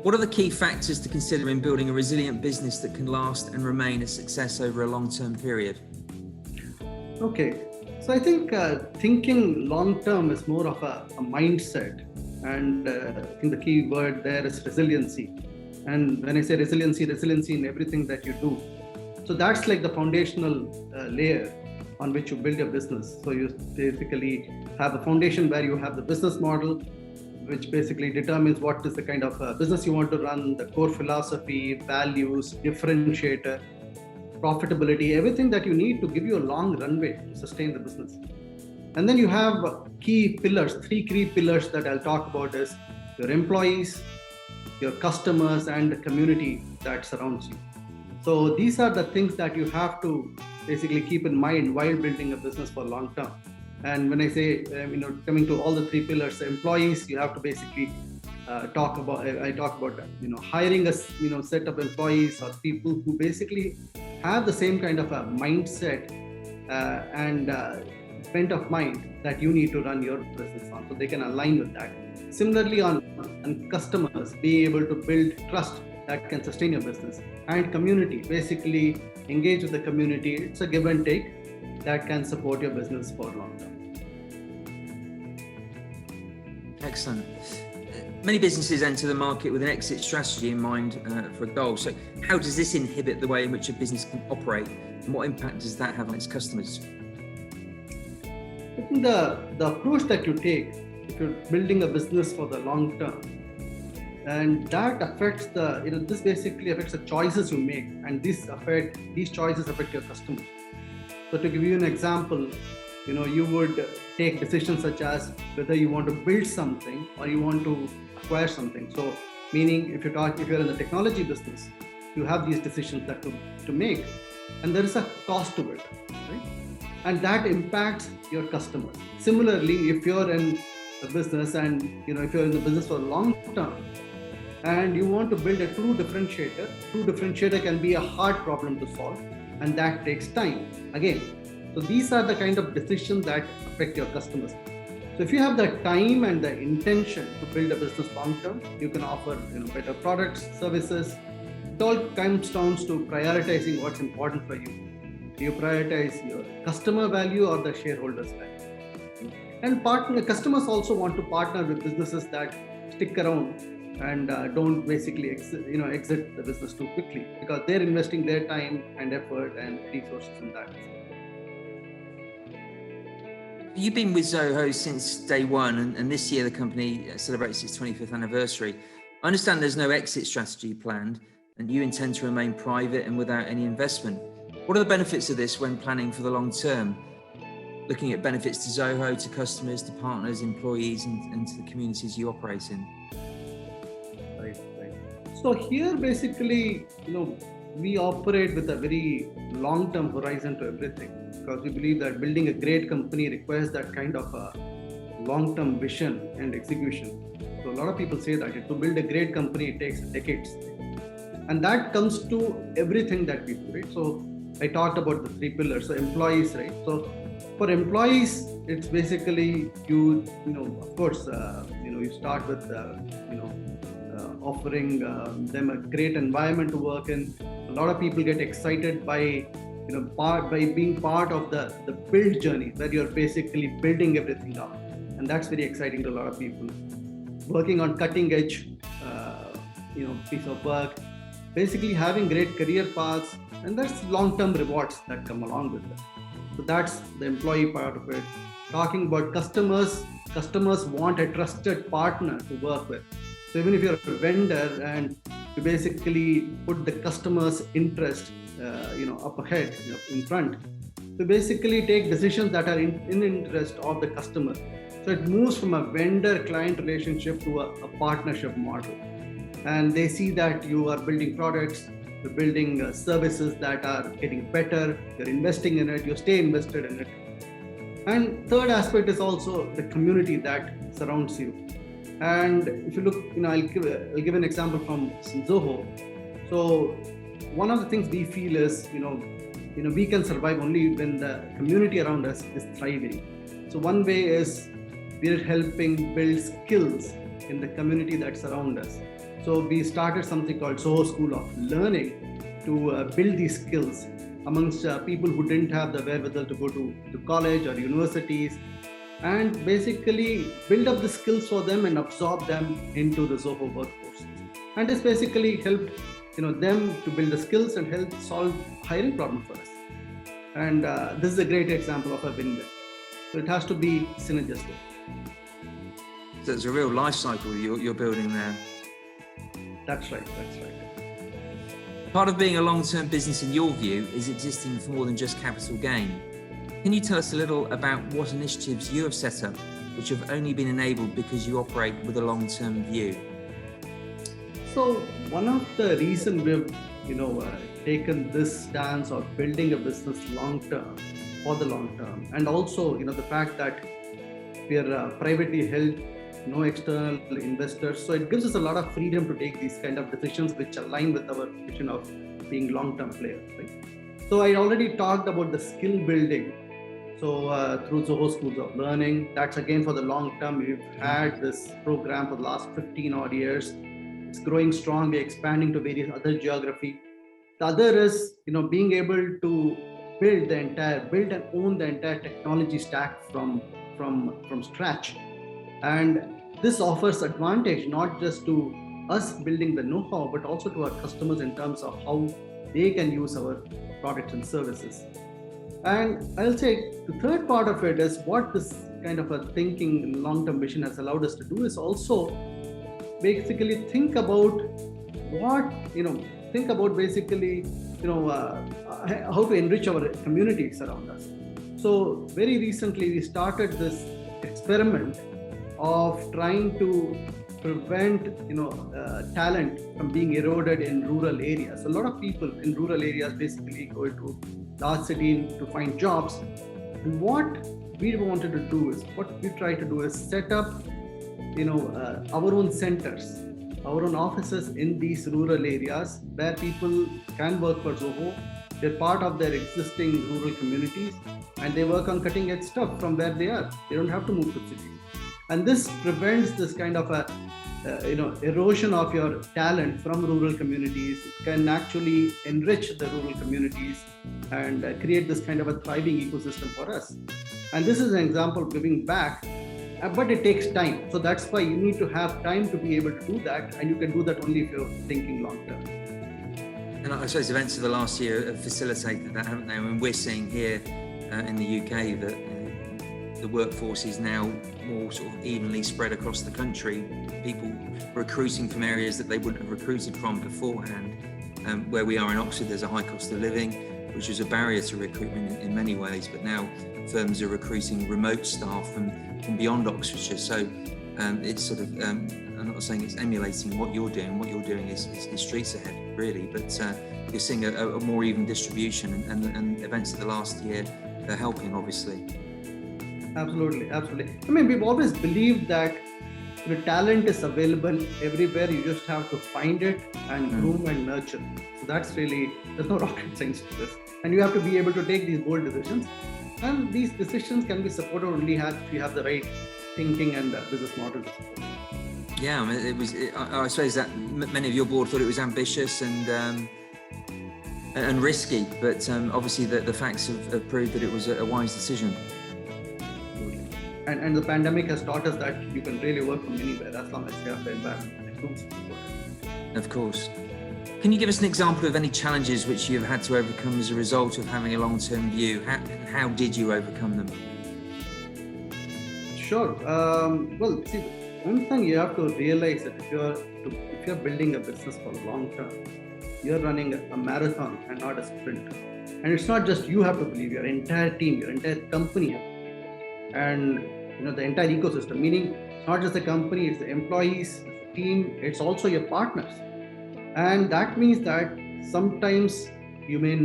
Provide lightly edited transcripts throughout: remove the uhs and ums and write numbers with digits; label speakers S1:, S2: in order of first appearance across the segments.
S1: What are the key factors to consider in building a resilient business that can last and remain a success over a long-term period?
S2: Okay, so I think thinking long-term is more of a mindset, and I think the key word there is resiliency. And when I say resiliency in everything that you do. So that's like the foundational layer on which you build your business. So you basically have a foundation where you have the business model, which basically determines what is the kind of business you want to run, the core philosophy, values, differentiator, profitability, everything that you need to give you a long runway to sustain the business. And then you have key pillars, three key pillars that I'll talk about is your employees, your customers, and the community that surrounds you. So these are the things that you have to basically keep in mind while building a business for long term. And when I say, coming to all the three pillars, employees, you have to basically talk about hiring a set of employees or people who basically have the same kind of a mindset and bent of mind that you need to run your business on, so they can align with that. Similarly, on customers, be able to build trust that can sustain your business, and community, basically engage with the community. It's a give and take that can support your business for long term.
S1: Excellent. Many businesses enter the market with an exit strategy in mind for a goal. So how does this inhibit the way in which a business can operate, and what impact does that have on its customers?
S2: I think the approach that you take, if you're building a business for the long term, and that affects this basically affects the choices you make, and these choices affect your customers. So to give you an example, you would take decisions such as whether you want to build something or you want to acquire something. So meaning if you're in the technology business, you have these decisions that to make, and there is a cost to it, right? And that impacts your customers. Similarly, if you're in a business and if you're in the business for long term and you want to build a true differentiator can be a hard problem to solve, and that takes time again. So these are the kind of decisions that affect your customers. So if you have the time and the intention to build a business long term, you can offer better products, services. It all comes down to prioritizing what's important for you. Do you prioritize your customer value or the shareholders' value? And customers also want to partner with businesses that stick around and don't basically exit the business too quickly, because they're investing their time and effort and resources in that.
S1: You've been with Zoho since day one, and this year the company celebrates its 25th anniversary. I understand there's no exit strategy planned, and you intend to remain private and without any investment. What are the benefits of this when planning for the long term? Looking at benefits to Zoho, to customers, to partners, employees, and to the communities you operate in.
S2: Right. So here basically, we operate with a very long-term horizon to everything, because we believe that building a great company requires that kind of a long-term vision and execution. So a lot of people say that to build a great company, it takes decades. And that comes to everything that we do, right? So I talked about the three pillars. So employees, right? So for employees, it's basically you start with offering them a great environment to work in. A lot of people get excited by being part of the build journey, where you're basically building everything up, and that's very exciting to a lot of people. Working on cutting edge piece of work, basically having great career paths, and that's long-term rewards that come along with it. So that's the employee part of it. Talking about customers want a trusted partner to work with. So even if you're a vendor and you basically put the customer's interest up ahead, in front, to basically take decisions that are in interest of the customer. So it moves from a vendor-client relationship to a partnership model. And they see that you are building products, you're building services that are getting better, you're investing in it, you stay invested in it. And third aspect is also the community that surrounds you. And if you look, I'll give an example from Zoho. So one of the things we feel is, we can survive only when the community around us is thriving. So one way is we're helping build skills in the community that surrounds us. So we started something called Zoho School of Learning to build these skills amongst people who didn't have the wherewithal to go to college or universities, and basically build up the skills for them and absorb them into the Zoho workforce. And this basically helped them to build the skills and help solve hiring problem for us. And this is a great example of a win-win. So it has to be synergistic.
S1: So it's a real life cycle you're building there.
S2: That's right.
S1: Part of being a long-term business, in your view, is existing for more than just capital gain. Can you tell us a little about what initiatives you have set up which have only been enabled because you operate with a long-term view?
S2: So one of the reasons we've taken this stance of building a business long-term, for the long-term, and also the fact that we are privately held, no external investors, so it gives us a lot of freedom to take these kind of decisions which align with our vision of being long-term players, right? So I already talked about the skill building. So through Zoho Schools of Learning, that's again for the long term. We've had this program for the last 15 odd years. It's growing strong. We're expanding to various other geography. The other is, being able to build and own the entire technology stack from scratch. And this offers advantage not just to us building the know-how, but also to our customers in terms of how they can use our products and services. And I'll say the third part of it is what this kind of a thinking long-term vision has allowed us to do is also basically think about basically how to enrich our communities around us. So very recently we started this experiment of trying to prevent talent from being eroded in rural areas. A lot of people in rural areas basically go to large city to find jobs. And what we wanted to do is, what we try to do is set up our own centers, our own offices in these rural areas where people can work for Zoho. They're part of their existing rural communities and they work on cutting edge stuff from where they are. They don't have to move to cities. And this prevents this kind of a erosion of your talent from rural communities. It can actually enrich the rural communities and create this kind of a thriving ecosystem for us. And this is an example of giving back, but it takes time. So that's why you need to have time to be able to do that, and you can do that only if you're thinking long term.
S1: And I suppose events of the last year have facilitated that, haven't they? I mean, we're seeing here in the UK that the workforce is now more sort of evenly spread across the country. People recruiting from areas that they wouldn't have recruited from beforehand. Where we are in Oxford, there's a high cost of living, which is a barrier to recruitment in many ways, but now firms are recruiting remote staff from beyond Oxfordshire. So it's sort of, I'm not saying it's emulating what you're doing. What you're doing is streets ahead, really, but you're seeing a more even distribution, and events of the last year are helping, obviously.
S2: Absolutely. I mean, we've always believed that the talent is available everywhere. You just have to find it and groom and nurture. So that's really, there's no rocket science to this. And you have to be able to take these bold decisions. And these decisions can be supported only if you have the right thinking and business model to support.
S1: Yeah, I mean, I suppose that many of your board thought it was ambitious and risky, but obviously the facts have proved that it was a wise decision.
S2: And the pandemic has taught us that you can really work from anywhere as long as you have the environment.
S1: Of course. Can you give us an example of any challenges which you've had to overcome as a result of having a long-term view? How did you overcome them?
S2: Sure. Well, see, one thing you have to realize that if you're building a business for the long term, you're running a marathon and not a sprint. And it's not just you have to believe, your entire team, your entire company have to believe. And the entire ecosystem, meaning it's not just the company, it's the employees, it's the team, it's also your partners. And that means that sometimes you may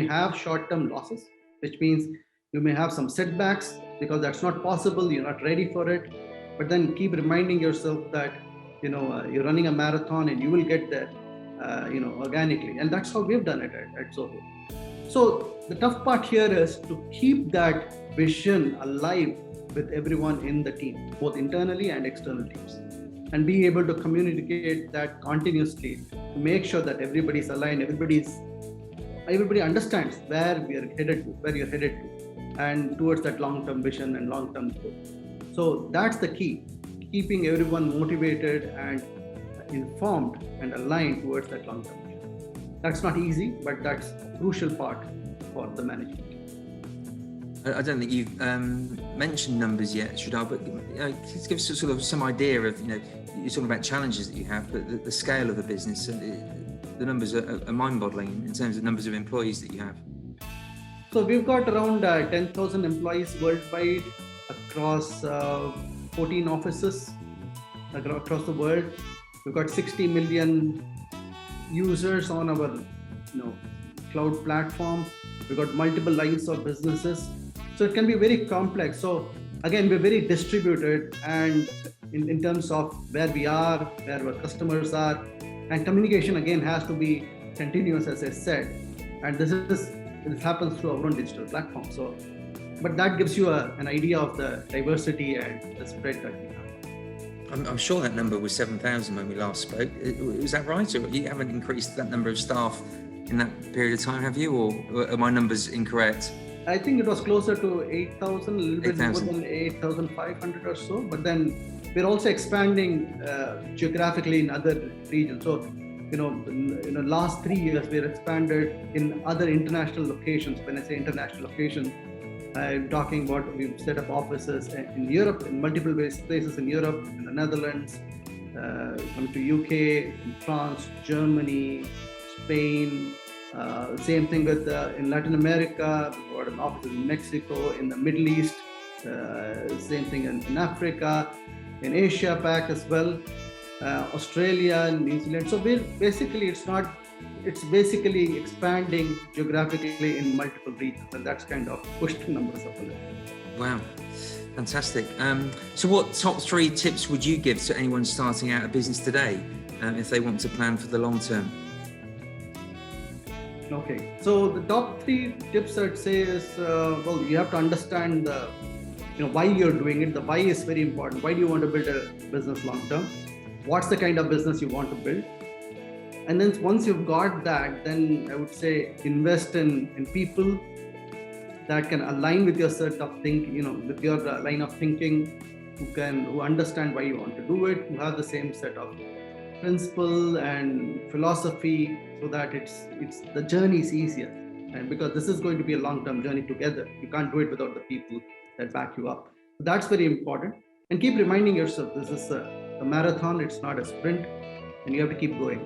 S2: have short-term losses, which means you may have some setbacks because that's not possible, you're not ready for it. But then keep reminding yourself that you're running a marathon and you will get there organically. And that's how we've done it at Zoho. So the tough part here is to keep that vision alive with everyone in the team, both internally and external teams. and be able to communicate that continuously to make sure that everybody's aligned, everybody understands where we are headed to, where you're headed to, and towards that long-term vision and long-term goal. So that's the key, keeping everyone motivated and informed and aligned towards that long-term vision. That's not easy, but that's a crucial part for the management.
S1: I don't think you've mentioned numbers yet, Sridhar, but please give us sort of some idea of, you're talking about challenges that you have, but the scale of the business, and the numbers are mind-boggling in terms of numbers of employees that you have.
S2: So we've got around 10,000 employees worldwide across 14 offices across the world. We've got 60 million users on our cloud platform. We've got multiple lines of businesses. So it can be very complex. So again, we're very distributed, and in terms of where we are, where our customers are, and communication again has to be continuous, as I said. And this happens through our own digital platform. So, but that gives you an idea of the diversity and the spread that we have.
S1: I'm sure that number was 7,000 when we last spoke. Was that right? Or you haven't increased that number of staff in that period of time, have you? Or are my numbers incorrect?
S2: I think it was closer to 8,000, a little
S1: 8,
S2: bit more than 8,500 or so. But then we're also expanding geographically in other regions. So, in the last 3 years, we've expanded in other international locations. When I say international locations, I'm talking about we've set up offices in Europe, in multiple places in Europe, in the Netherlands, coming to UK, in France, Germany, Spain. Same thing with in Latin America. We've got an office in Mexico, in the Middle East. Same thing in Africa, in Asia Pac as well, Australia, New Zealand. So it's basically expanding geographically in multiple regions, and that's kind of pushed the numbers up a little.
S1: Wow, fantastic. So what top 3 tips would you give to anyone starting out a business today if they want to plan for the long term?
S2: Okay, so the top 3 tips I'd say is, you have to understand why you're doing it. The why is very important. Why do you want to build a business long term? What's the kind of business you want to build? And then once you've got that, then I would say invest in people that can align with your set of thinking, with your line of thinking, who understand why you want to do it, who have the same set of principle and philosophy, so that the journey is easier. And because this is going to be a long-term journey together, you can't do it without the people that back you up. So that's very important. And keep reminding yourself, this is a marathon, it's not a sprint, and you have to keep going.